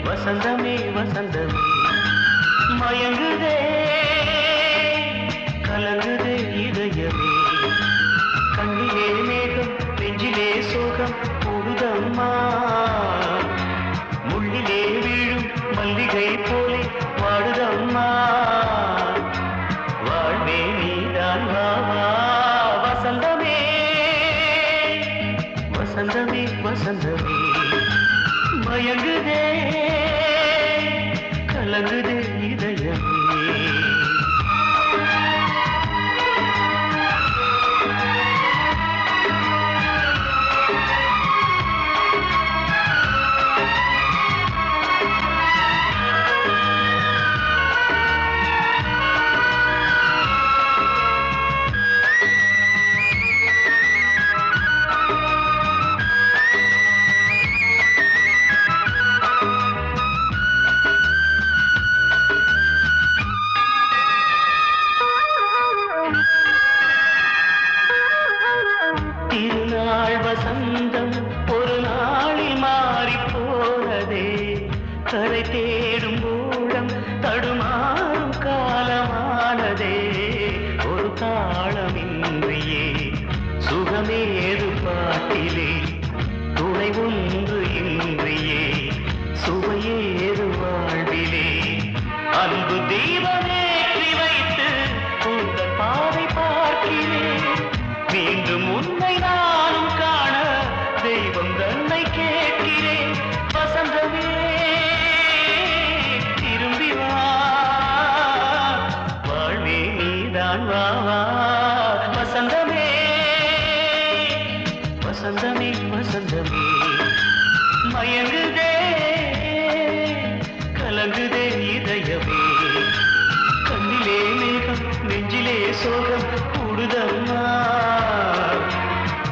வசந்தமே வசந்தமே மயங்குதே கலங்குதே இதயமே கண்ணிலே மேகம் நெஞ்சிலே சோகம் கூடுதம்மா முள்ளிலே வீழும் மல்லிகை போலே வாடுதம்மா வாழ்வே நீதான் வாவா வசந்தமே வசந்தமே வசந்தமே மயங்குதே கலங்குதே இதயமே திருநாள் வசந்தம் ஒரு நாளில் மாறி போனதே கரை தேடும் ஊழம் தடுமாறும் காலமானதே ஒரு தாளமின்றியே சுகமேது பாட்டிலே துணை ஒன்று இன்றியே சுவையேது வாழ்விலே அன்பு தீபமேற்றி வைத்து உங்கள் பாதை பார்க்கிறேன் மீண்டும் உன்னை நானும் காண தெய்வம் தன்னை கேட்கிறேன் வசந்தமே திரும்பி வா வாழ்வே நீதான் வா வா வசந்தமே வசந்தமே வசந்தமே மயங்குதே கலங்குதே இதயமே கண்ணிலே மேகம் நெஞ்சிலே சோகம் கூடுதம்மா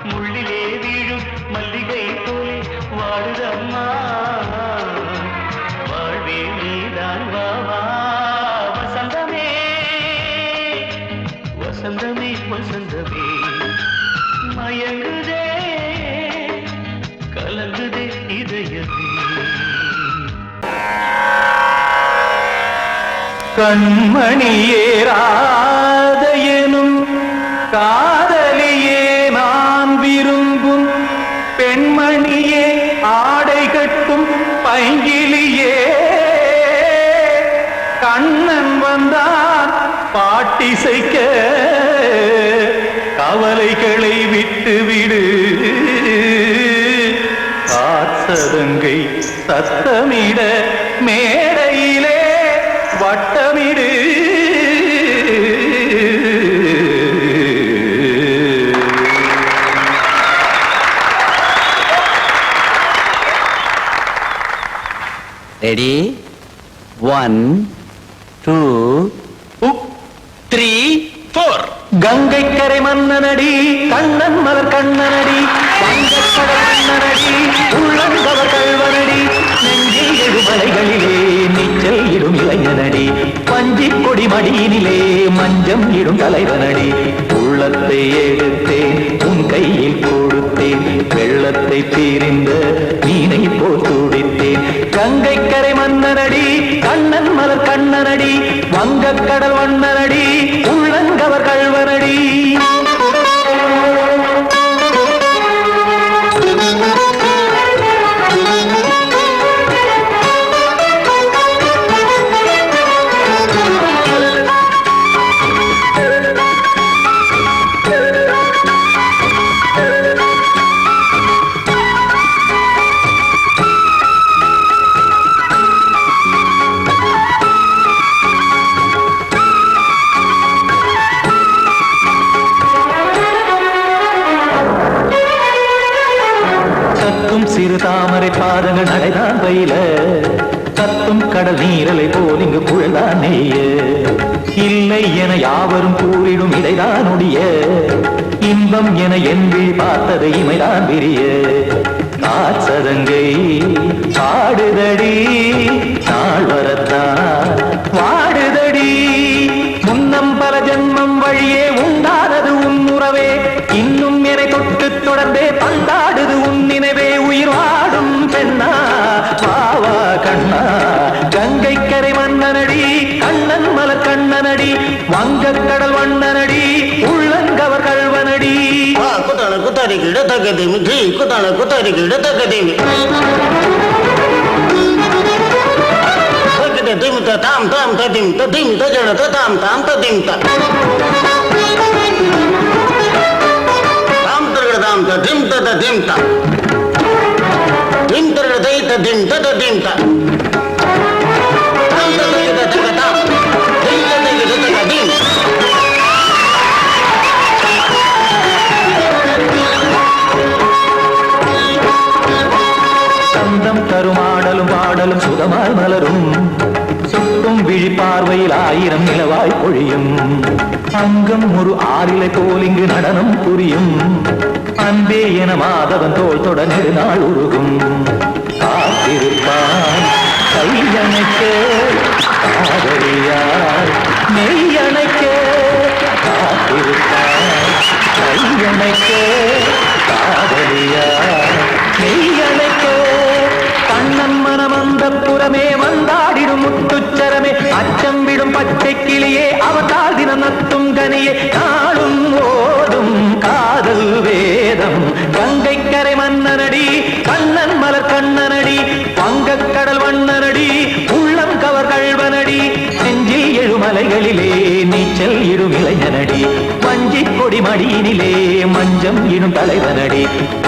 முள்ளிலே வீழும் மல்லிகை போலே வாடுதம்மா வாழ்வே நீதான் வா வா வசந்தமே வசந்தமே வசந்தமே மயங்குதே கலங்குதே இதயமே கண்மணியே ராதையனும் காதலியே நான் விரும்பும் பெண்மணியே ஆடை கட்டும் பைங்கிலியே கண்ணன் வந்தான் பாட்டிசைக்க கவலைகளை விட்டுவிடு காத்ததங்கை சத்தமிட மேடையிலே வட்டமிடு ரெடி 1 2 3 4 கங்கை கரை மன்னனடி கண்ணன் மலர் கண்ணனடி வங்கக்கடல் மன்னனடி உள்ளங்கவர் கல்வனடி நெஞ்சில் எழுமலைகளிலே நீச்சல் இடும் இளைஞனடி பஞ்சி கொடி மடியினிலே மஞ்சம் இடும் தலைவனடி உள்ளத்தை எடுத்தேன் உன் கையில் கொடுத்தேன் வெள்ளத்தை தீரிந்த மீனை போல் துடித்தேன் கங்கை கரை மன்னனடி கண்ணன் மலர் கண்ணனடி வங்கக்கடல் மன்னனடி உள்ளங்கவர் கல்வனடி கத்தும் கடல் நீரலை போல் இங்கு புழல்தான் நெய்ய இல்லை என யாவரும் கூறிடும் இடைதான் உடைய இன்பம் என என்பி பார்த்தது இமைதான் விரிய காற்சதங்கை பாடுதடி நாள் வரத்தான் வாடுதடி முன்னம் பல ஜென்மம் வழியே உண்டானது உன் உறவே இன்னும் என்னை தொட்டு தொடர்ந்தே பந்தாடுது உன் நினைவே உயிர் வாடும் பெண்ணா வாவா கண்ணா கங்கை கரை மன்னனடி கண்ணன் மலர் கண்ணனடி வங்கக் கடல் வண்ணனடி உள்ளங்கவர் கல்வனடி குத்தான குத்தாரி கிட தகதிமி ஜி குத்தான குத்தாரி கிட தகதிமி தகதி திமித தாம் தாம் ததிம் ததிம் தஜட தாம் தாம் ததிம் தாம் தர்கட தாம் ததிம் ததிம் தாம் திம் தர்கட தை ததிம் ததிம் தாம் தாம் ததிம் ததிம் தாம் திம் ததிம் ததிம் சந்தம் தருமாடலும் பாடலும் சுகமாய் மலரும் சுட்டும் விழி பார்வையில் ஆயிரம் நிலவாய் பொழியும் அங்கம் ஒரு ஆறிலை போல் இங்கு நடனம் புரியும் அன்பே என மாதவன் தோல் தொட நெடுநாள் உருகும் காத்திருப்பான் கையணைக்க காதலியார் மெய்யணைக்க காத்திருப்பான் கையணைக்க காதலியார் மெய்யணைக்க கண்ணன் மனம் அந்த புறமே வந்தாடிடும் முத்துச்சரமே அச்சம் விடும் பச்சை கிளியே அவதால் தினம் நத்தும் கனியே நாளும் ஓடும் காதல் வேதம் கங்கை கரை மன்னனடி கண்ணன் மலர் கண்ணனடி வங்கக் கடல் வண்ணனடி உள்ளம் கவர் கல்வனடி நெஞ்சில் எழுமலைகளிலே நீச்சல் இடும் இளைஞனடி வஞ்சி கொடி மடியினிலே மஞ்சம் இடும் தலைவனடி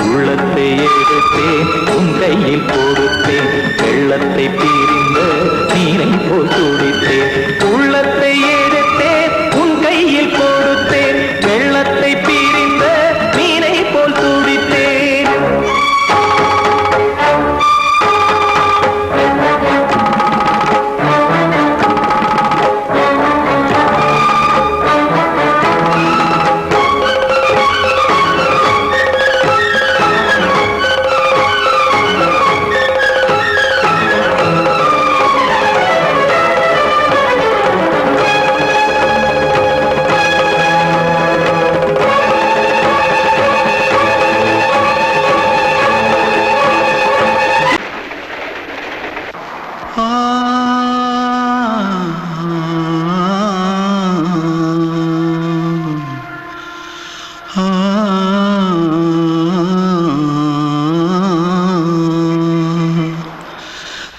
உள்ளத்தை எடுத்தேன் உன் கையில் கொடுத்தேன் வெள்ளத்தை பிரிந்த நீரை போல் துடித்தேன் உள்ளத்தை எடுத்தேன் உன் கையில் கொடுத்தேன் வெள்ளத்தை பிரிந்த நீரை போல் துடித்தேன்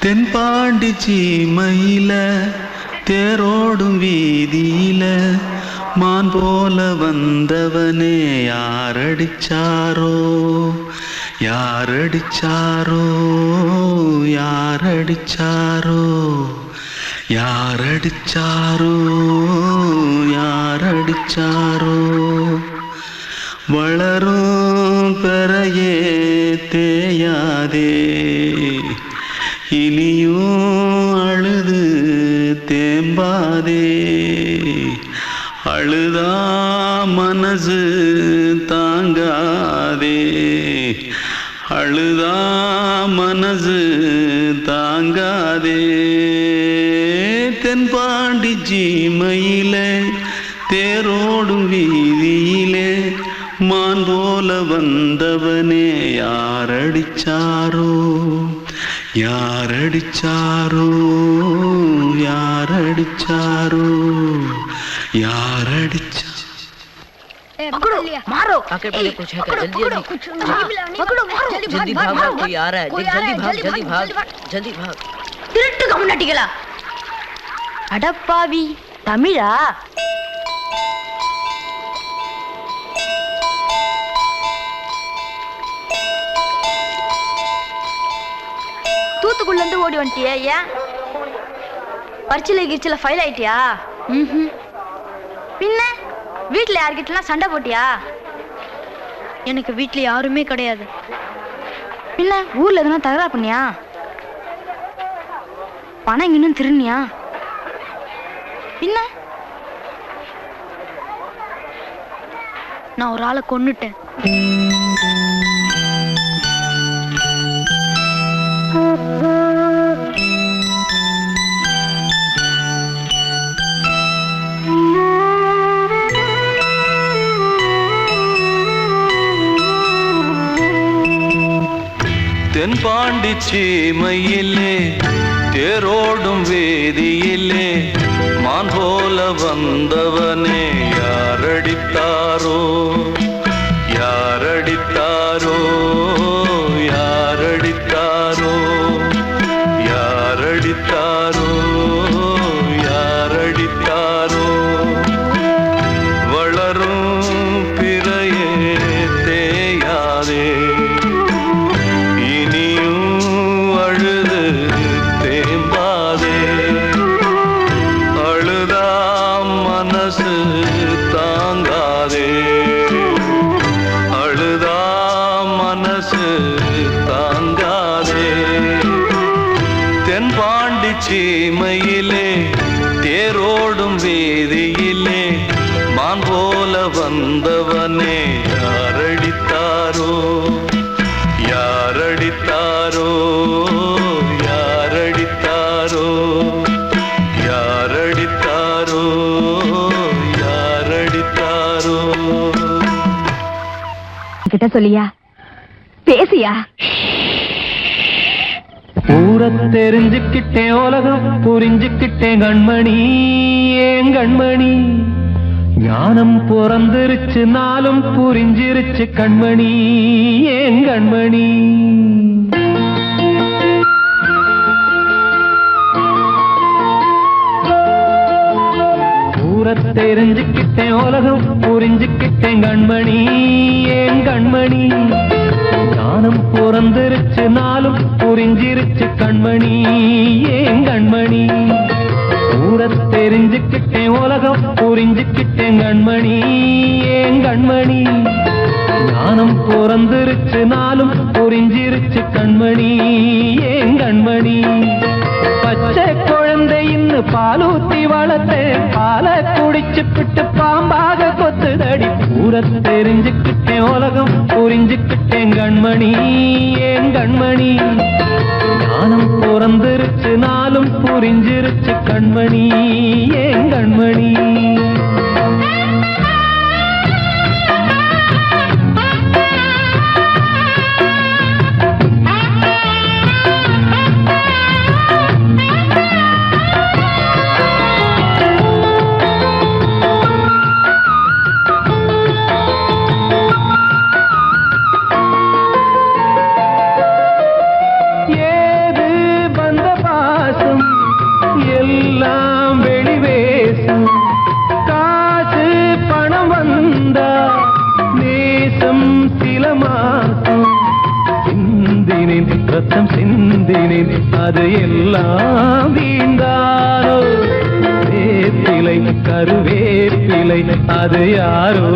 தென்பாண்டி சீமையில தேரோடும் வீதியில மான் போல வந்தவனே யாரடிச்சாரோ யாரடிச்சாரோ யாரடிச்சாரோ யாரடிச்சாரோ யாரடிச்சாரோ வளரும் பெறையே தேயாதே இனியும் அழுது தேம்பாதே அழுதா மனசு தாங்காதே அழுதா மனசு தாங்காதே தென்பாண்டி சீமையிலே தேரோடும் வீதியிலே மான் போல வந்தவனே யாரடிச்சாரோ யாரடிச்சாரோ யாரடிச்சாரோ யாரடிச்சா पकड़ो मारो आके पहले कुछ है क्या जल्दी पकड़ो मारो जल्दी भाग कोई आ रहा है जल्दी भाग जल्दी भाग திருட்டு கம்முனட்டிகளா அடப்பாவி தமிழா தூத்துக்குள்ள இருந்து ஓடி வந்துட்டியா ஏன் பரிச்சையில கிரிச்சில ஃபைல் ஆயிட்டியா பின்ன வீட்டுல யார்கிட்டலாம் சண்டை போட்டியா எனக்கு வீட்டுல யாருமே கிடையாது பின்ன ஊர்ல எதுனா தகராறு பண்ணியா பணம் இன்னும் திருநியா பின்ன நான் ஒரு ஆளை கொன்னுட்டேன். தென்பாண்டி சீமையிலே தேரோடும் வேதியிலே மான் போல வந்தவனே யாரடித்தாரோ யாரடித்தாரோ யாரடித்தாரோ யாரடித்தாரோ யாரடித்தாரோ வளரும் பிறையே தேயாதே சீமையிலே தேரோடும் வேதியிலே மான் போல வந்தவனே யாரடித்தாரோ யாரடித்தாரோ யாரடித்தாரோ யாரடித்தாரோ யாரடித்தாரோ கிட்ட சொல்லியா பேசியா ஊரை தெரிஞ்சுக்கிட்டேன் உலகம் புரிஞ்சுக்கிட்டேன் கண்மணி ஏன் கண்மணி ஞானம் பிறந்திருச்சு நாளும் புரிஞ்சிருச்சு கண்மணி ஏன் கண்மணி ஊரை தெரிஞ்சுக்கிட்டேன் உலகம் புரிஞ்சுக்கிட்டேன் கண்மணி ஏன் கண்மணி ஞானம் பிறந்திருச்சு நாளும் புரிஞ்சிருச்சு கண்மணி ஏன் கண்மணி ஊரை தெரிஞ்சுக்கிட்டேன் உலகம் புரிஞ்சுக்கிட்டேன் கண்மணி ஏன் கண்மணி ஞானம் பிறந்திருச்சு நாளும் புரிஞ்சிருச்சு கண்மணி ஏன் கண்மணி பச்சை குழந்தை இன்னும் பாலூத்தி வளர்த்தேன் பாலை குடிச்சு பிட்டு பாம்பாக கொத்துதடி ஊரை தெரிஞ்சுக்கிட்டேன் உலகம் புரிஞ்சுக்கிட்டேன் கண்மணி ஏன் கண்மணி ஞானம் பிறந்திருச்சு நாளும் புரிஞ்சிருச்சு கண்மணி ஏன் கண்மணி ரத்தம் சிந்தினேன் அது எல்லாம் வீண்டானோ வேப்பிலை கருவேப்பிலை அது யாரோ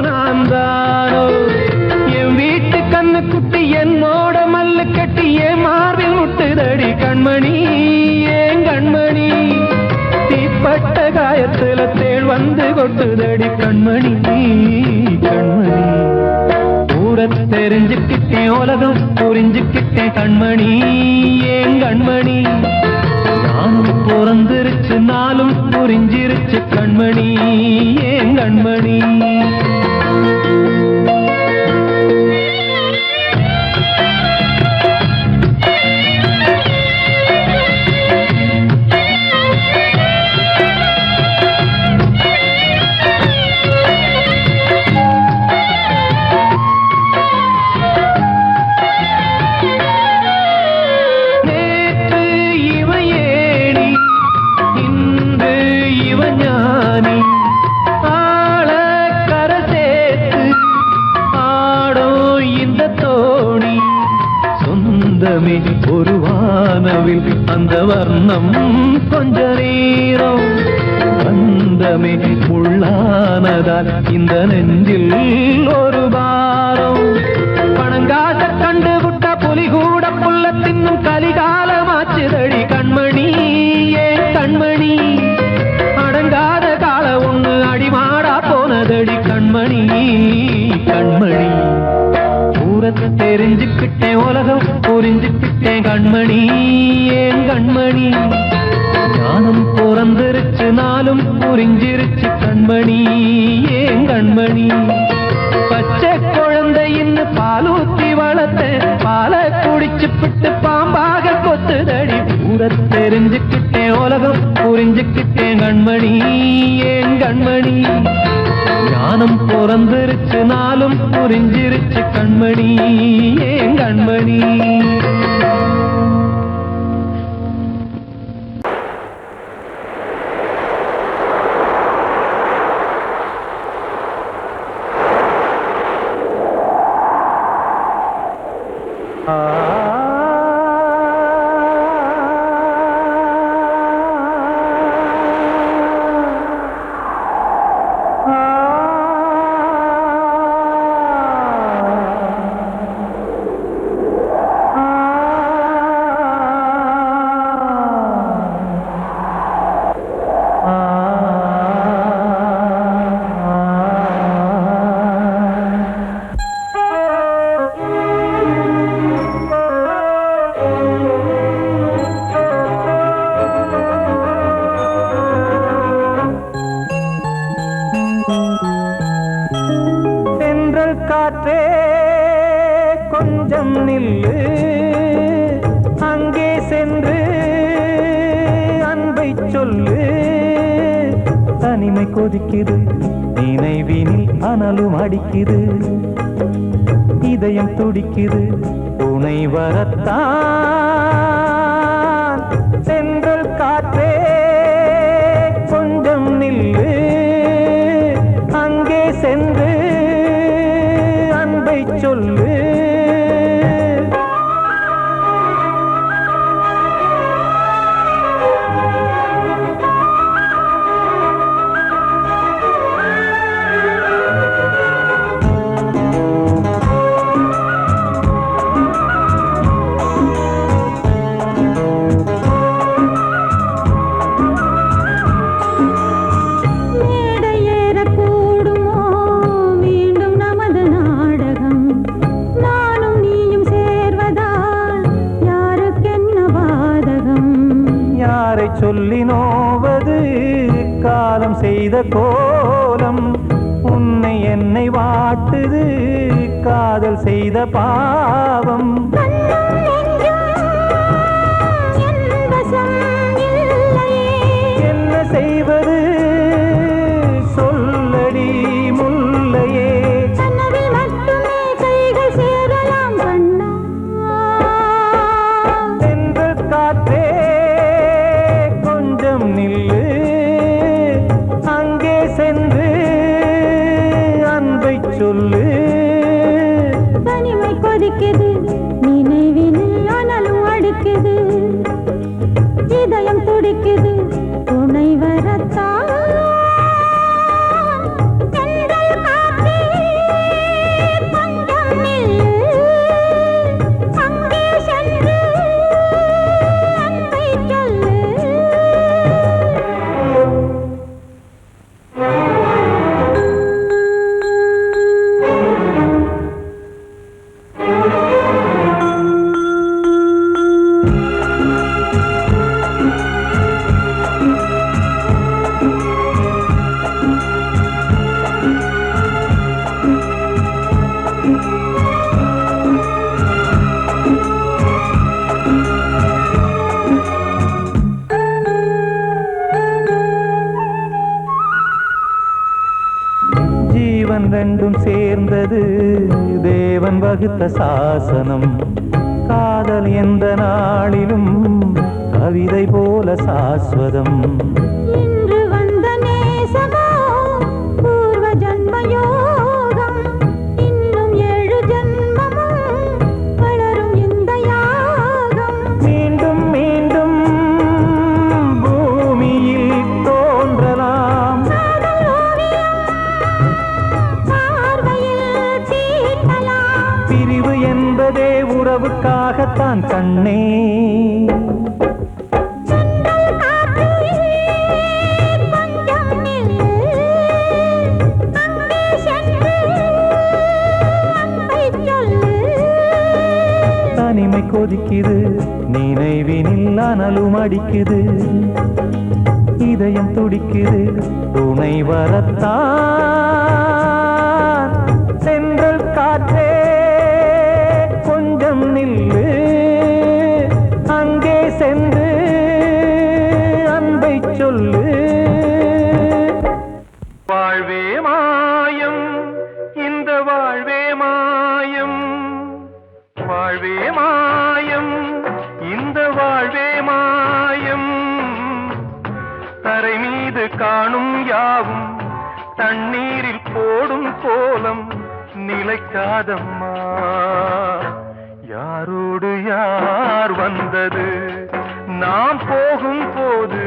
நான் தானோ என் வீட்டு கண்ணு குட்டி என்னோட மல்லு கட்டி என் மார்பில் முட்டுதடி கண்மணி ஏன் கண்மணி தீப்பட்ட காயத்துல தேள் வந்து கொட்டுதடி கண்மணி கண்மணி ஊரை தெரிஞ்சுக்கிட்டேன் உலகம் புரிஞ்சுக்கிட்டேன் கண்மணி ஏன் கண்மணி ஞானம் பிறந்திருச்சு நாளும் புரிஞ்சிருச்சு கண்மணி ஏன் கண்மணி ஒரு வானவில் அந்த வர்ணம் கொஞ்ச நேரம் பந்தமே உள்ளானதால் இந்த நெஞ்சில் ஒரு பாரம் பணங்காச கண்டு விட்ட புலி கூட புல்ல தின்னும் கலிகாலமாச்சுதடி கண்மணி கண்மணி ஞானம் பிறந்திருச்சு நாளும் புரிஞ்சிருச்சு கண்மணி ஏன் கண்மணி பச்சை குழந்தையின்னு பாலூத்தி வளர்த்த பாலை குடிச்சு பிட்டு பாம்பாக கொத்துதடி ஊர தெரிஞ்சுக்கிட்டேன் உலகம் புரிஞ்சுக்கிட்டேன் கண்மணி ஏன் கண்மணி ஞானம் பிறந்திருச்சு நாளும் புரிஞ்சிருச்சு கண்மணி ஏன் கண்மணி காற்றே கொஞ்சம் நில்லு அங்கே சென்று அன்பை சொல்லு தனிமை கொதிக்குது நினைவினில் அனலும் அடிக்குது இதயம் துடிக்குது துணை வரத்தான் சென்றல் காற்றே கொஞ்சம் நில்லு அங்கே சென்று அன்பை சொல்லு சொல்லி நோவது காலம் செய்த கோலம் உன்னை என்னை வாட்டுது காதல் செய்த பாவம் என்ன செய்வது சொல்லடி முல்லையே சென்றல் காற்றே நில்லு அங்கே சென்று அன்பை சொல்லு தனிமை கொதிக்குது நினைவினில் அனலும் அடிக்குது இதயம் துடிக்குது துணை வரத்தான் ரெண்டும் சேர்ந்தது தேவன் வகுத்த சாசனம் காதல் எந்த நாளிலும் கவிதை போல சாஸ்வதம் இன்று வந்த நேசமோ பூர்வ ஜன்மயோகம் இன்னும் 7 ஜன்மமும் வளரும் இந்த யாகம் மீண்டும் மீண்டும் பூமியில் தோன்றலாம் பிரிவு என்பதே உறவுக்காகத்தான் கண்ணே தனிமை கொதிக்குது, நினைவினில் அனலும் அடிக்குது, இதயம் துடிக்குது துணை வரத்தான். சென்றல் காற்றே கொஞ்சம் நில்லு, அங்கே சென்று அன்பை சொல்லு. வாழ்வே மாயம், இந்த வாழ்வே மாயம், வாழ்வே மாயம், இந்த வாழ்வே மாயம். தரை மீது காணும் யாவும் தண்ணீரில் போடும் கோலம் நிலைக்காதம்மா. யாரோடு யார் வந்தது நாம் போகும் போது,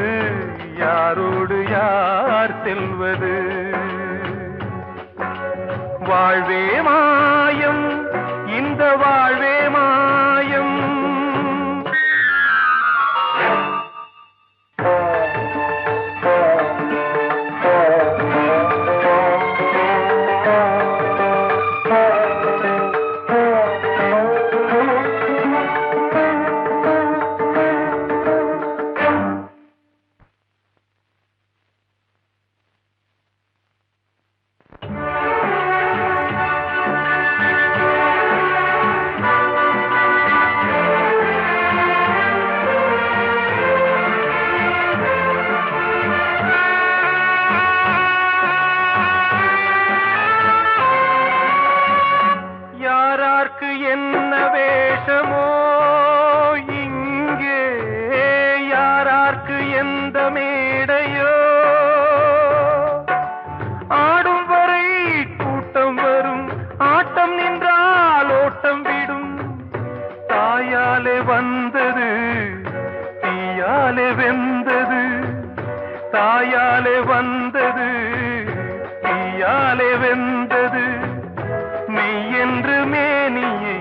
யாரோடு யார் செல்வது. வாழ்வே மாயம், இந்த வாழ்வே மாயம். என்ன வேஷமோ இங்கே, யாரார்க்கு எந்த மேடையோ, ஆடும் வரை கூட்டம் வரும், ஆட்டம் நின்றால் ஓட்டம் விடும். தாயாலே வந்தது தீயாலே வெந்தது, தாயாலே வந்தது தீயாலே வெந்தது. மெய் என்று மேனியை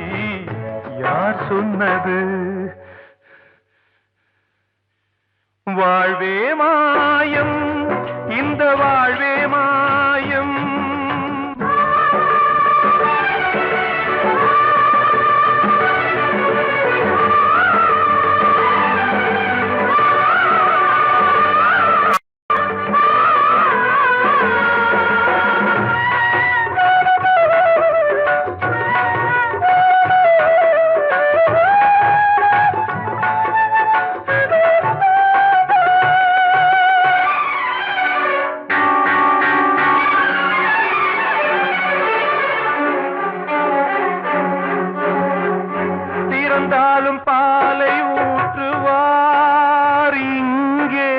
யார் சொன்னது. வாழ்வே மாயம், இந்த வாழ்வே மாயம். இறந்தாலும் பாலை ஊற்றுவார் இங்கே,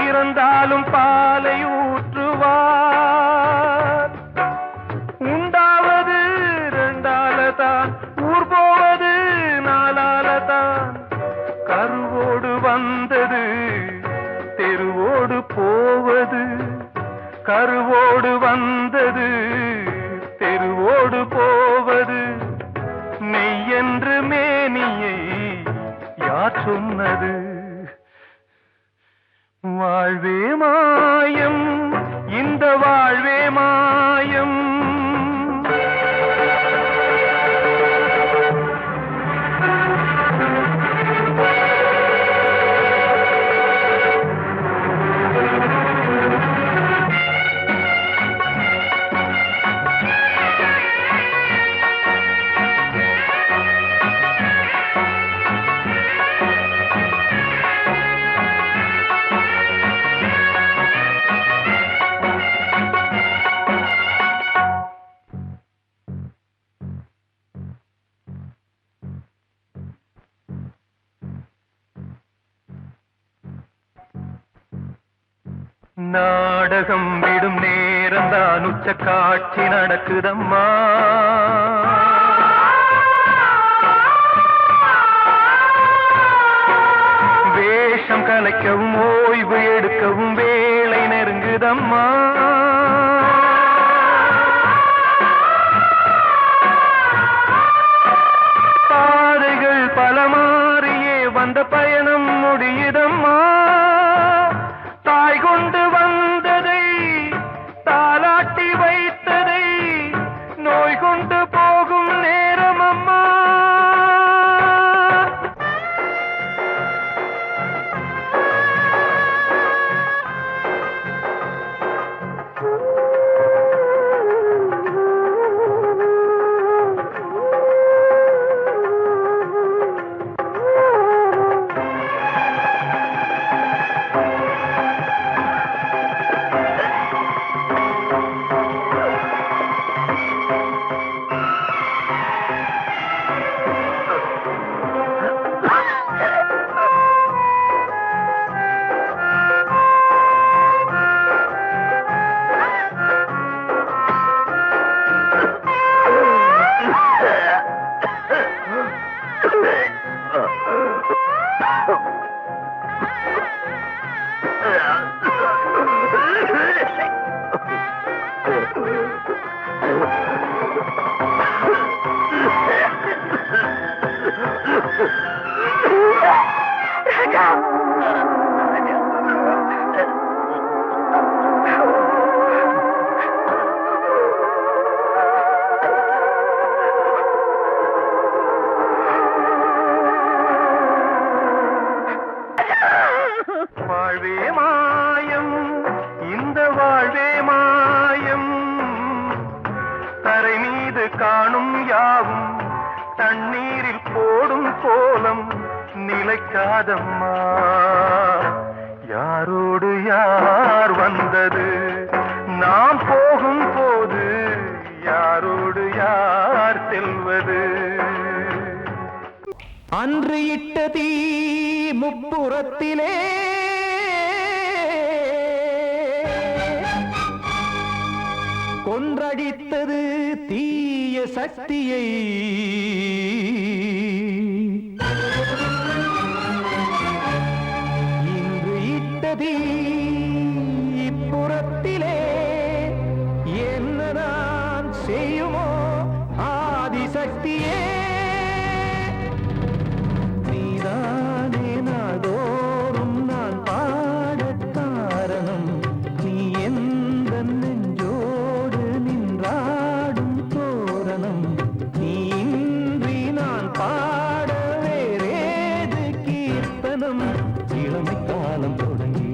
இறந்தாலும் பாலை ஊற்றுவார். உண்டாவது ரெண்டாலதான், ஊர் போவது நாலாலதான். கருவோடு வந்தது தெருவோடு போவது, கருவோடு வந்தது தெருவோடு போவது. மெய் என்று மேனியை யார் சொன்னது. வாழ்வே மாயம், இந்த வாழ்வே மாயம். நாடகம் விடும் நேரம்தான் உச்ச காட்சி நடக்குதம்மா. வேஷம் கலைக்கவும் ஓய்வு எடுக்கவும் வேளை நெருங்குதம்மா. பாதைகள் பல மாறியே வந்த பயணம் முடியுதம்மா. தாய் கொண்டு வந்ததை தாலாட்டி வைத்ததை நோய் கொண்டு போகும் நேரம் அம்மா. வாழ்வே மாயம், இந்த வாழ்வே மாயம், தரை மீது காணும் யாவும் தண்ணீரில் போடும் கோலம் நிலைக்காதம்மா. யாரோடு யார் வந்தது நாம் போகும் போது, யாரோடு யார் செல்வது? அன்று இட்ட தீ முப்புறத்திலே கொன்றடித்தது தீய சக்தியை. இன்று இட்ட தீ இப்புறத்திலே என்ன நான் செய்யுமோ ஆதிசக்தியே. நீதானே நாள்தோறும் நான் பாடக் காரணம், நீ எந்த நெஞ்சோடு நின்றாடும் தோரணம். நீ இன்றி நான் பாட வேறேது கீர்த்தனம். இளமை காலம் தொடங்கி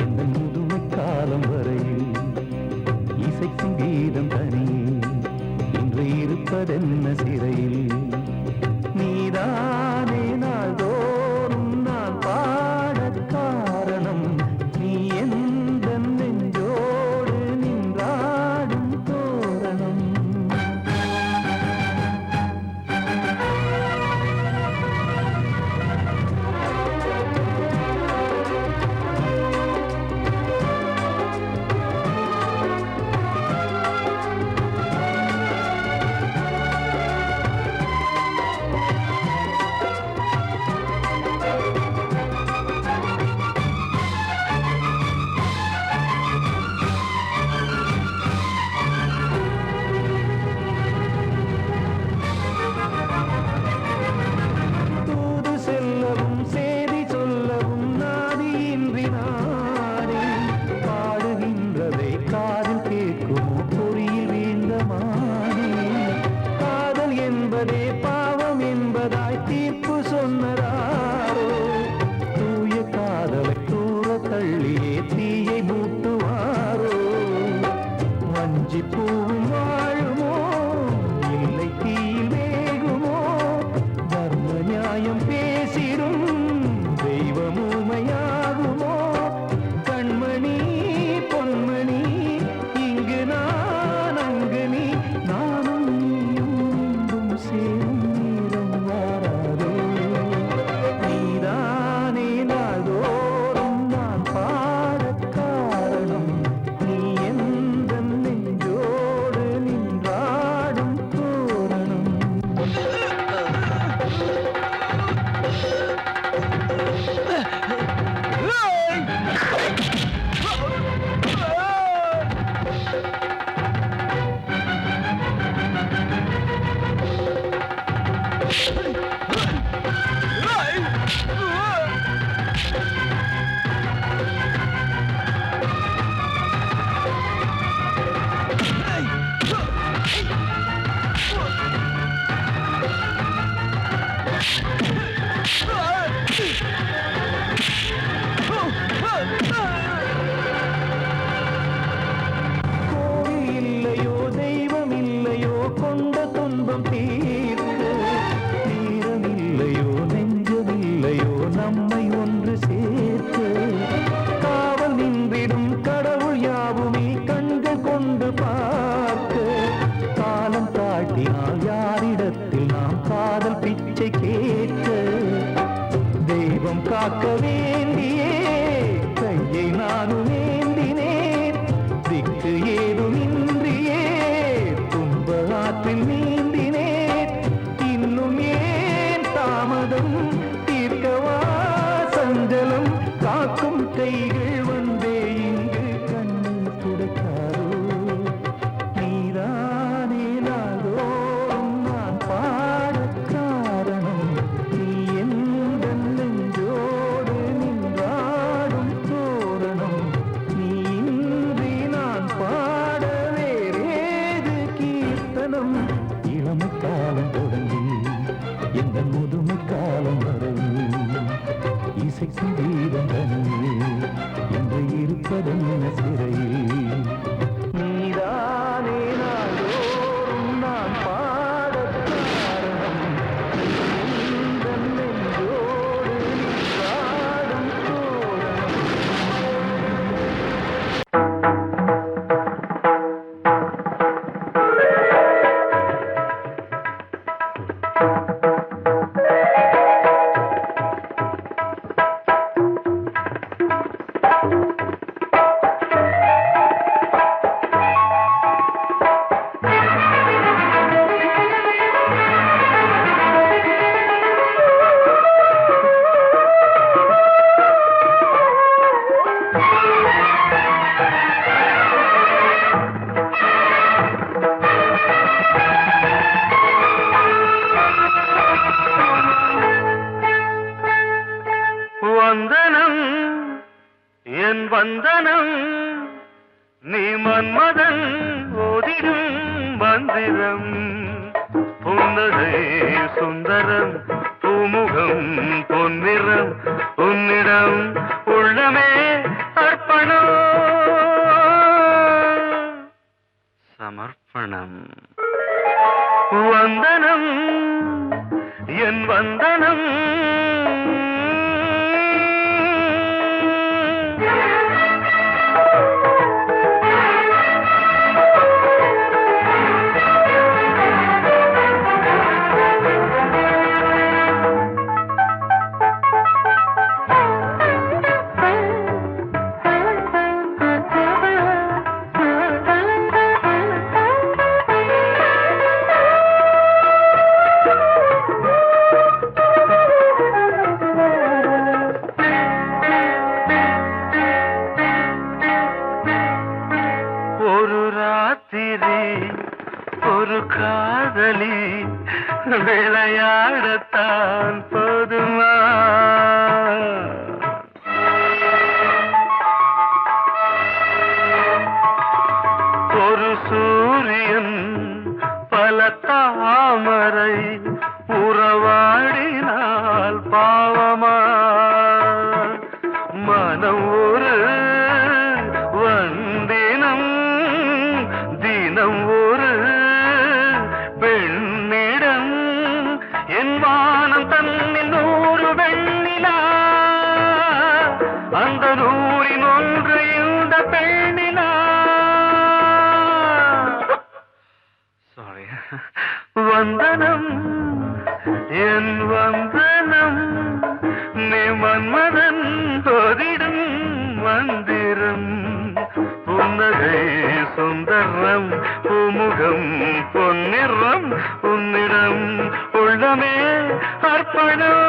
எந்த முதுமை காலம் வரையில் இசைக்கும் கீதம் தனியே இன்று இருப்பதென்ன சிறையில். நீதானே நாள்தோறும் நான் பாடக் காரணம், நீ எந்த நெஞ்சோடு நின்றாடும் தோரணம். தூது செல்லவும் சேதி சொல்லவும் நாதியின்றி நானே பாடுகின்றதை காதில் கேட்குமோ பொறியில் வீழ்ந்த மானே. காதல் என்பதே பாவம் என்பதாய் தீர்ப்பு சொன்னதாரோ, தூய காதலை தூர தள்ளியே தீயை மூட்டுவாரோ. வஞ்சி பூவும் வாழுமோ இல்லை தீயில் வேகுமோ, தர்ம நியாயம் பேசிடும் தெய்வம் ஊமையாகுமோ. கண்மணி பொன்மணி இங்கு நான் அங்கு நீ, நானும் நீயும் மீண்டும் சேரும் நேரம் வாராதோ. நீதானே நாள்தோறும் நான் பாடக் காரணம், நீ எந்த நெஞ்சோடு நின்றாடும் தோரணம். கோவில் இல்லையோ தெய்வம் இல்லையோ கொண்ட துன்பம் தீர்க்க, தீரம் இல்லையோ நெஞ்சம் இல்லையோ நம்மை ஒன்று சேர்க்க. காவல் நின்றிடும் கடவுள் யாவுமே கண்கள் கொண்டு பார்க்க. காலம் தாட்டினால் யாரிடத்தில் நாம் காதல் பிச்சை கேட்க. தெய்வம் காக்க வேண்டியே கையை நானும் ஏந்தினேன், திக்கு ஏதுமின்றியே துன்ப ஆற்றில் நீந்தினேன். இன்னும் ஏன் தாமதம் தீர்க்கவா சஞ்சலம், காக்கும் கைகள் வந்தே இங்கு கண்ணில் துடைக்காதோ. நீதானே நாள்தோறும் நான் பாடக் காரணம், நீ எந்த நெஞ்சோடு நின்றாடும் தோரணம். நீ இன்றி நான் பாட வேறேது கீர்த்தனம். இளமை காலம் தொடங்கி எந்த முதுமை காலம் வரை இசைக்கும் கீதம் தனியே என்று இருப்பதென்ன சிறையில் நீதானே நாள்தோறும் நான் பாடக் காரணம் எந்தன் நெஞ்சோடு நீராடும் தோரணம் வந்தனம் என் வந்தனம் நீ மன்மதன் ஓதிடும் மந்திரம் புன்னகை சுந்தரம் பூமுகம் பொன்னிறம் உன்னிடம் உள்ளமே அர்ப்பணம் சமர்ப்பணம் வந்தனம் என் வந்தனம் ஒரு ராத்திரி ஒரு காதலி விளையாடத்தான் போதுமா ஒரு சூரியன் பல தாமரை உறவாடினால் பாவமா மனம் ஒரு வந்தினம் தினம் ஒரு பெண்ணிடம் என் வானம் தன்னில் 100 வெண்ணிலா அந்த 100இன் ஒன்று இந்த பெண்ணிலா சாரி வந்தனம் என் வந்தனம் நீ மன்மதன் ஓதிடும் மந்திரம் புன்னகை சுந்தரம் பூமுகம் பொன்னிறம் உன்னிடம் உள்ளமே அர்ப்பணம்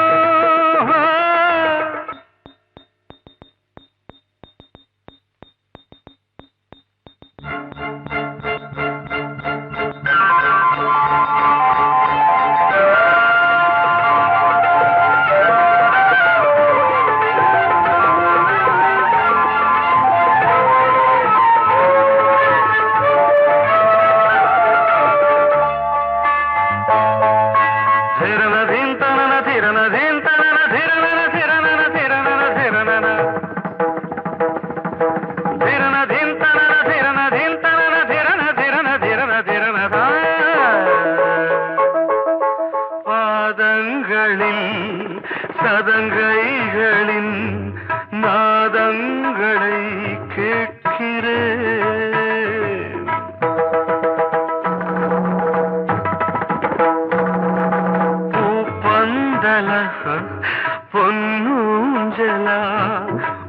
பாதங்களில் சதங்கைகளின் நாதங்களை கேட்கிறேன் பூப்பந்தல பொன்னூஞ்சலா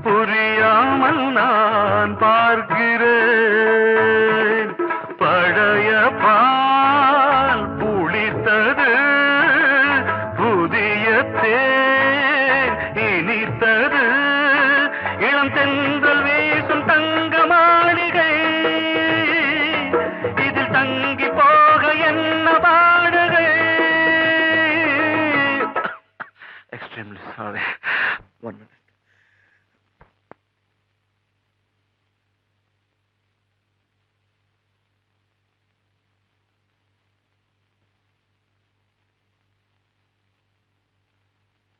புரியாமல் நான் பார்க்கிறேன் பழைய பால் புளித்தது புதிய தேன் இனித்தது இளம் தென்றல் வீசும் தங்க மாளிகை இதில் தங்கி போக என்ன பாடுகை எக்ஸ்ட்ரீம்லி சாரி 1 minute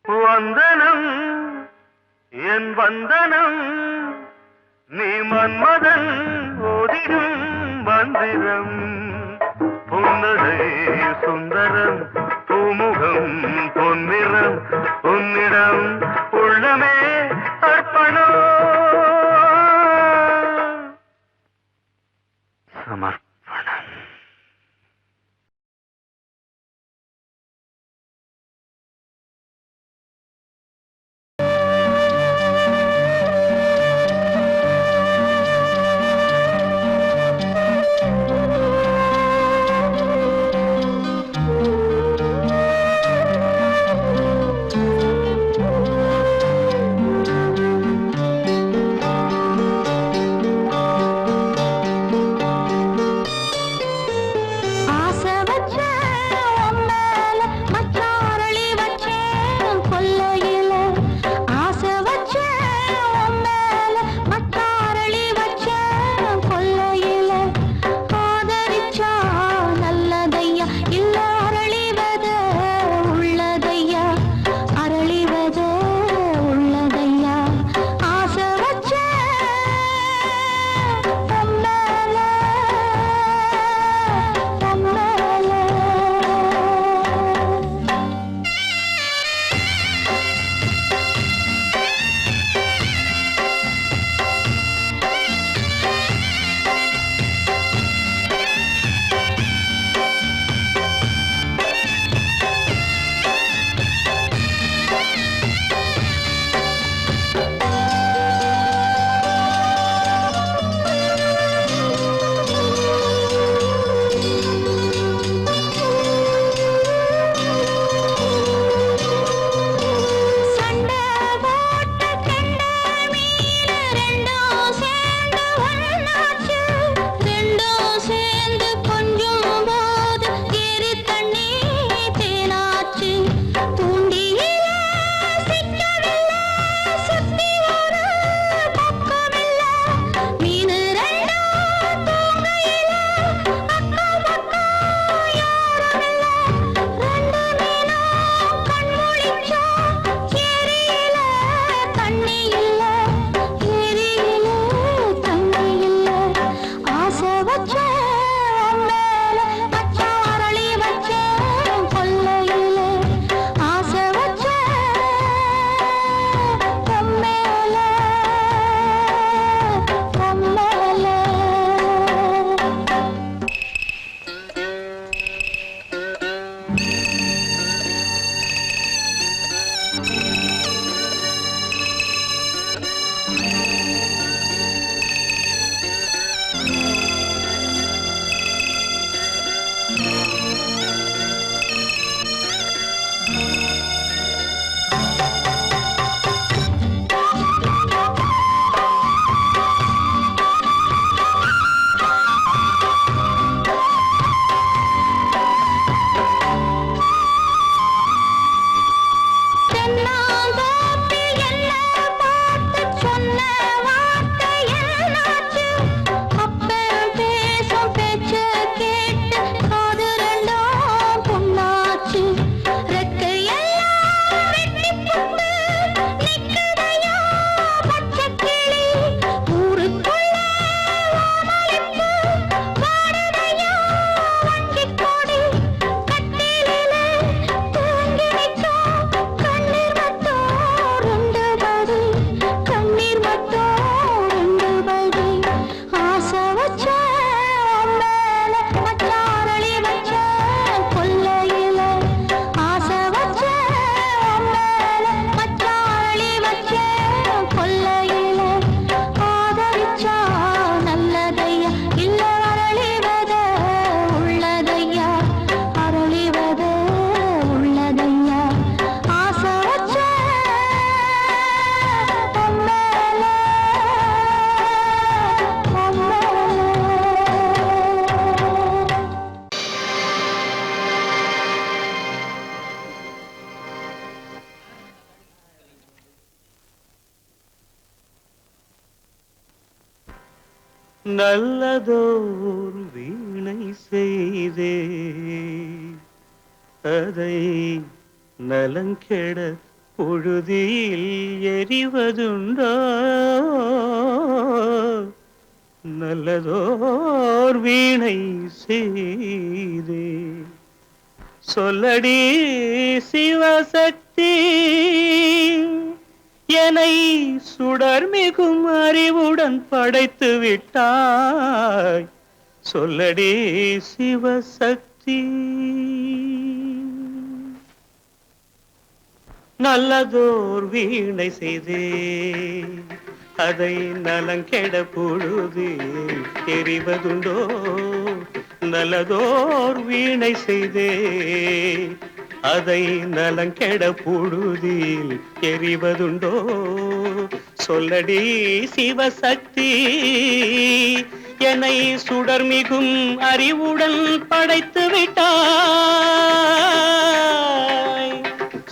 வந்தனம் என் வந்தனம் நீ மன்மதன் ஓதிடும் மந்திரம் புன்னகை சுந்தரம் பூமுகம் பொன்னிறம் உன்னிடம் உள்ளமே அர்ப்பணம் சமர்ப்பணம். நல்லதோர் வீணை செய்தே அதை நலங்கெட புழுதியில் எரிவதுண்டோ நல்லதோர் வீணை செய்தே சொல்லடி சிவசக்தி என்னை சுடர் மிகும் அறிவுடன் படைத்து விட்டாய் சொல்லடி சிவசக்தி நல்லதோர் வீணை செய்தே அதை நலங்கெட பொழுது தெரிவதுண்டோ நல்லதோர் வீணை செய்தே அதை நலங்கெட பொழுதில் எறிவதுண்டோ சொல்லடி சிவசக்தி என்னை சுடர் மிகும் அறிவுடன் படைத்து விட்டாய்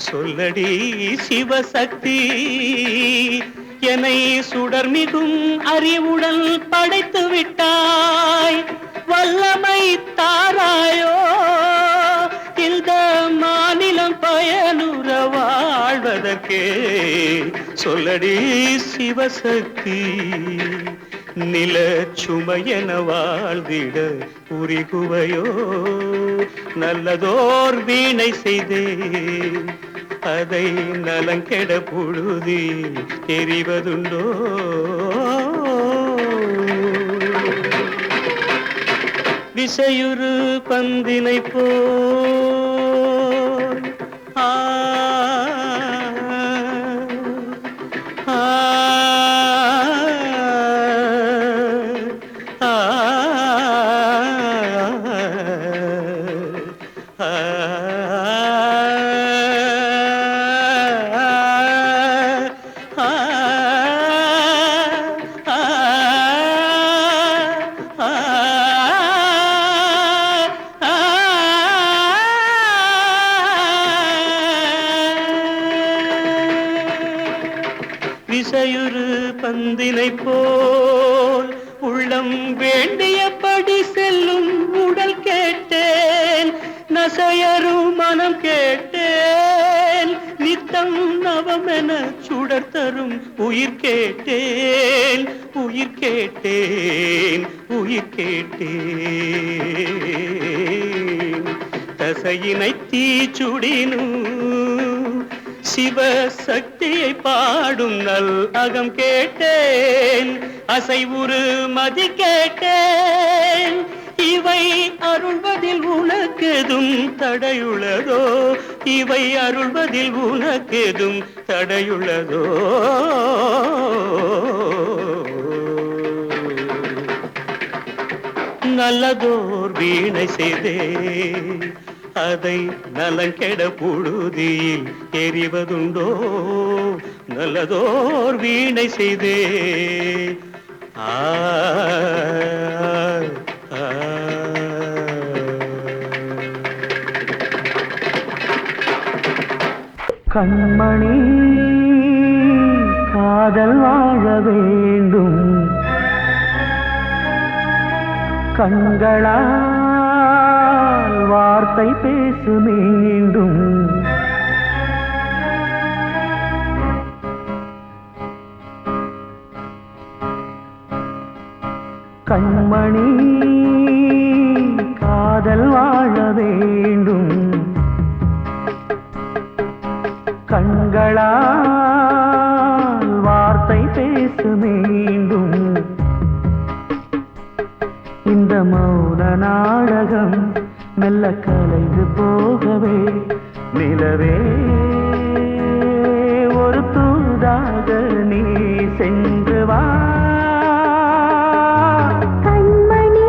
சொல்லடி சிவசக்தி என்னை சுடர் மிகும் அறிவுடன் படைத்து விட்டாய் வல்லமை தாராயோ இந்த மாநிலம் பயனுற வாழ்வதற்கே சொல்லடி சிவசக்தி நில சுமையென வாழ்ந்திட புரிகுவையோ நல்லதோர் வீணை செய்தே அதை நலங்கெட பொழுதி தெரிவதுண்டோ விசையுறு பந்தினை போல் ஆ விசையுறு பந்தினை போல் உள்ளம் வேண்டியபடி செல்லும் உடல் கேட்டேன் நசையரு மனம் கேட்டேன் நித்தம் நவமென சுடர் தரும் உயிர் கேட்டேன் உயிர் கேட்டேன் உயிர் கேட்டேன் தசையினை தீச்சுடினும் சிவசக்தியை பாடும் நல் அகம் கேட்டேன் அசைவுறு மதி கேட்டேன் இவை அருள்வதில் உனக்கெதும் தடையுள்ளதோ இவை அருள்வதில் உனக்கெதும் தடையுள்ளதோ நல்லதோர் வீணை செய்தே அதை நலங்கெட பொழுதில் எறிவதுண்டோ நல்லதோர் வீணை செய்தே ஆ கண்மணி காதல் வாழ வேண்டும் கண்களால் வார்த்தை பேசு மீண்டும் கண்மணி காதல் வாழ வேண்டும் கண்களால் வார்த்தை பேசு மீண்டும் இந்த மௌன நாடகம் மெல்ல கலைந்து போகவே நிலவே ஒரு தூதாக நீ சென்று வா கண்மணி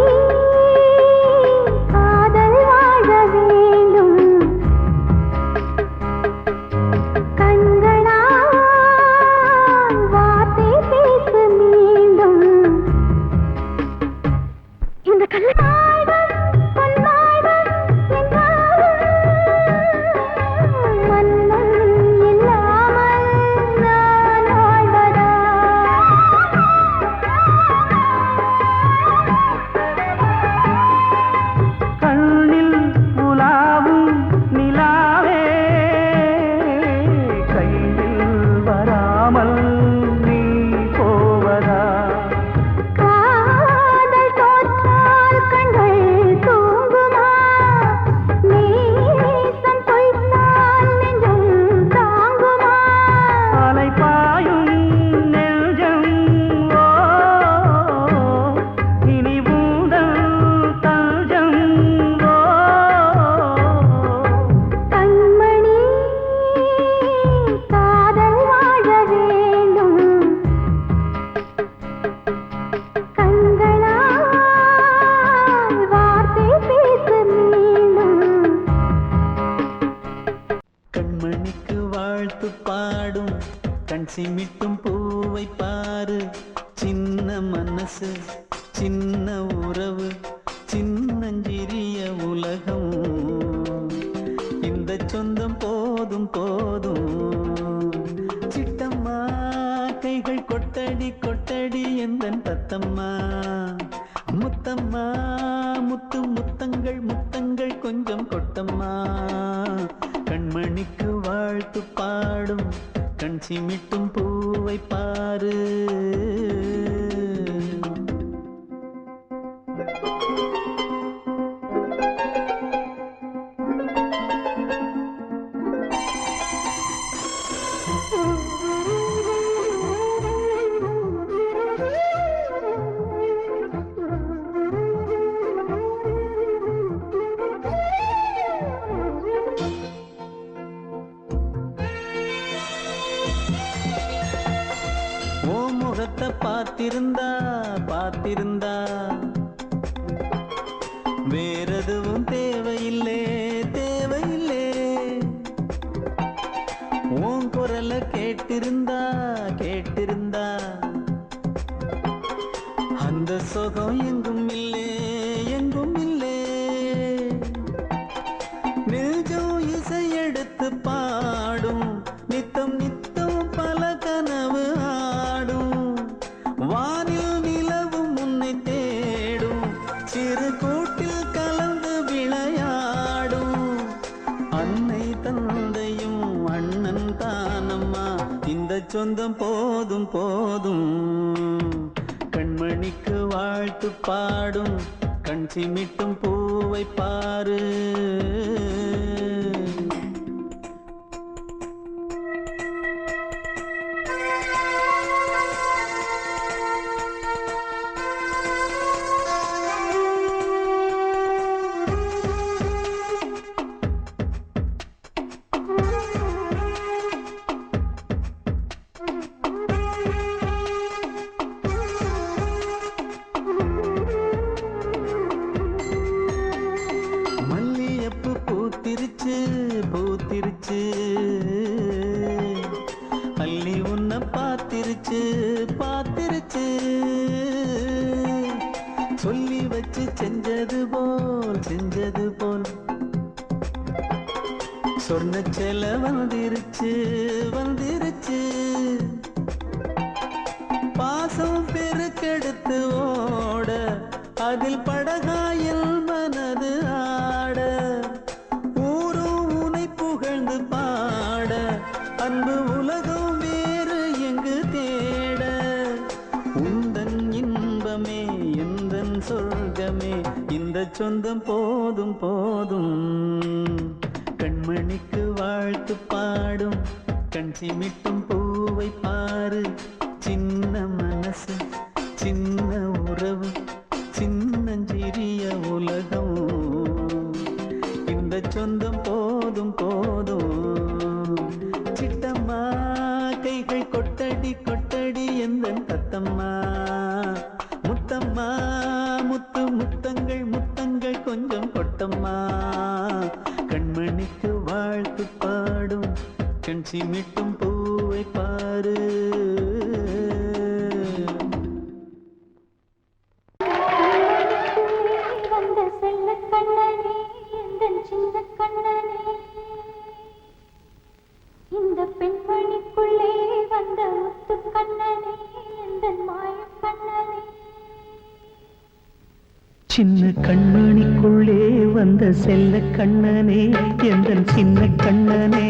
காதல் வாழ வேண்டும் கண்களால் வார்த்தை பேசு மீண்டும் இந்த கண்ணாடும் பொன்னாடும் என்றாலும் மன்னன் மனசு சின்ன உறவு சின்னஞ்சிறிய உலகம் இந்த சொந்தம் போதும் போதும் சிட்டம்மா கைகள் கொட்டடி கொட்டடி எந்தன் தத்தம்மா முத்தம்மா முத்து முத்தங்கள் முத்தங்கள் கொஞ்சம் கொட்டம்மா கண்மணிக்கு வாழ்த்து பாடும் கண் சிமிட்டும் பூவை பாரு பார்த்திருந்தா வேறெதுவும் தேவையில்லை தேவையில்லை உன் குரல கேட்டிருந்தா அந்த சுகம் எங்கும் இல்லை எங்கும் இல்லை நெஞ்சம் இசை எடுத்து பாடும் நித்தம் நித்தம் பல கனவு ஆடும் வானில் நிலவும் உன்னை தேடும் சிறு கூட்டில் கலந்து விளையாடும் அன்னை தந்தையும் அண்ணன் தானம்மா இந்த சொந்தம் போதும் போதும் கண்மணிக்கு வாழ்த்து பாடும் கண் சிமிட்டும் பூவை பாரு பூத்திருச்சு அள்ளி உன்னை பார்த்திருச்சு சொல்லி வச்சு செஞ்சது போல் சொன்ன செல வந்துருச்சு பாசம் பெருக்கெடுத்து ஓட அதில் படகாயில் மனது ஆட புகழ்ந்து பாட அன்பு உலகம் வேறு எங்கு தேட உந்தன் இன்பமே எந்தன் சொர்க்கமே இந்த சொந்தம் போதும் போதும் கண்மணிக்கு வாழ்த்து பாடும் கண் சிமிட்டும் பூவை பாரு சின்ன மனசு சின்ன உறவு சின்னஞ்சிறிய உலகம் இந்த சொந்தம் போதும் போதும் சிட்டம்மா கைகள் கொட்டடி கொட்டடி எந்தன் தத்தம்மா முத்தம்மா முத்து முத்தங்கள் முத்தங்கள் கொஞ்சம் கொட்டம்மா கண்மணிக்கு வாழ்த்து பாடும் கண் சிமிட்டும் பூவை பாரு வந்த செல்ல கண்ணனே எந்தன் சின்ன கண்ணனே இந்த பெண்மணிக்குள்ளே வந்த முத்து கண்ணனே எந்தன் மாய கண்ணனே சின்ன கண்மணிக்குள்ளே வந்த செல்ல கண்ணனே எந்தன் சின்ன கண்ணனே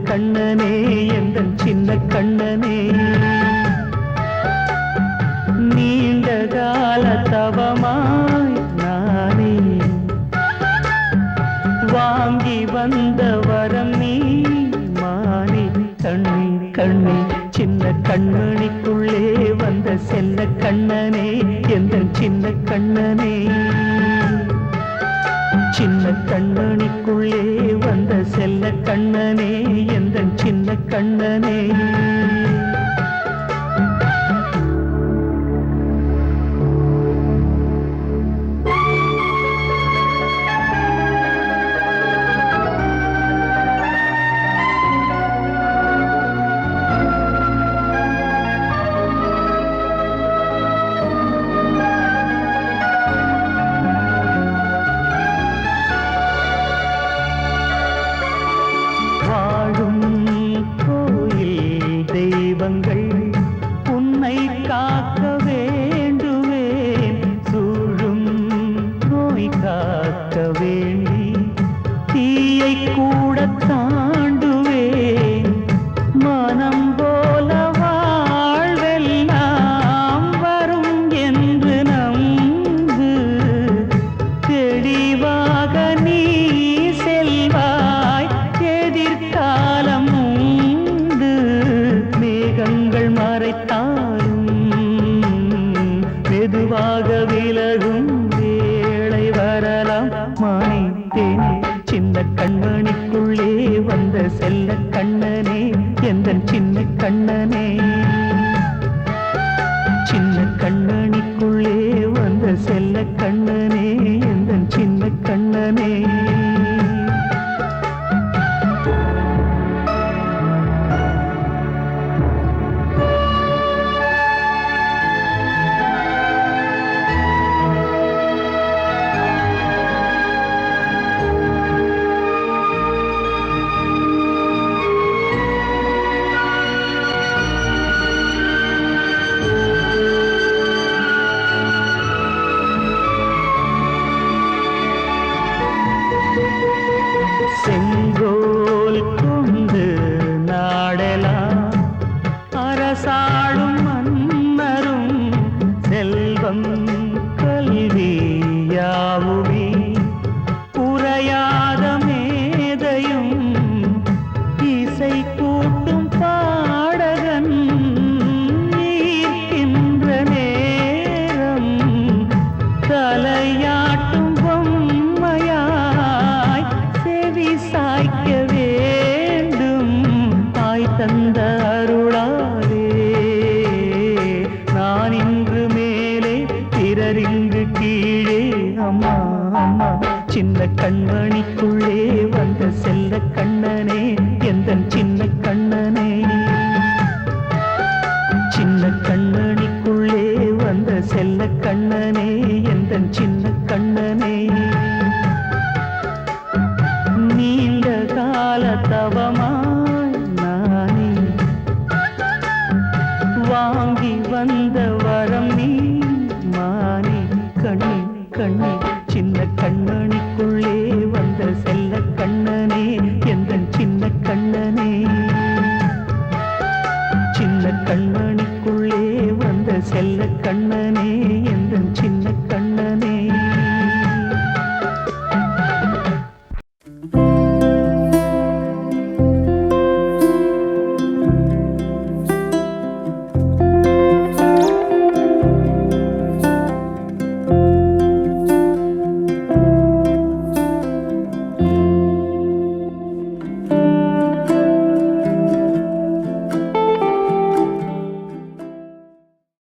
கண்ணனே எந்தன் சின்ன கண்ணனே நீண்ட கால தவமாய் நானே வாங்கி வந்த வரம் நீ மானே கண்ணே கண்ணே சின்ன கண்மணிக்குள்ளே வந்த செல்ல கண்ணனே எந்தன் சின்ன கண்ணனே சின்ன கண்ணனுக்குள்ளே வந்த செல்ல கண்ணனே எந்தன் சின்ன கண்ணனே மெதுவாக விலகும் வேளை வரலாம் மானே தேனே சின்ன கண்மணிக்குள்ளே வந்த செல்ல கண்ணனே எந்தன் சின்ன கண்ணனே சின்ன கண்ணனிக்குள்ளே வந்த செல்ல கண்ணனே எந்தன் சின்ன கண்ணனே செங்கோல் கொண்டு நாடலாம் அரசாளும் மன்னரும் செல்வம் கல்வியாவுமே உரையாத மேதையும் இசை கூட்டும் பாடகன் ஈர்க்கின்ற நேரம் தலையாட்டும் பொம்மையாய் செவி சாய்க்க வேண்டும் தாய் தந்த அருளாலே நான் இன்று மேலே பிறரிங்கு கீழே அம்மா அம்மா சின்ன கண்மணிக்குள்ளே வந்த செல்ல கண்ணனே எந்தன் சின்ன கண்ணனே சின்ன கண்ணனிக்குள்ளே வந்த செல்ல கண்ணனே எந்தன் சின்ன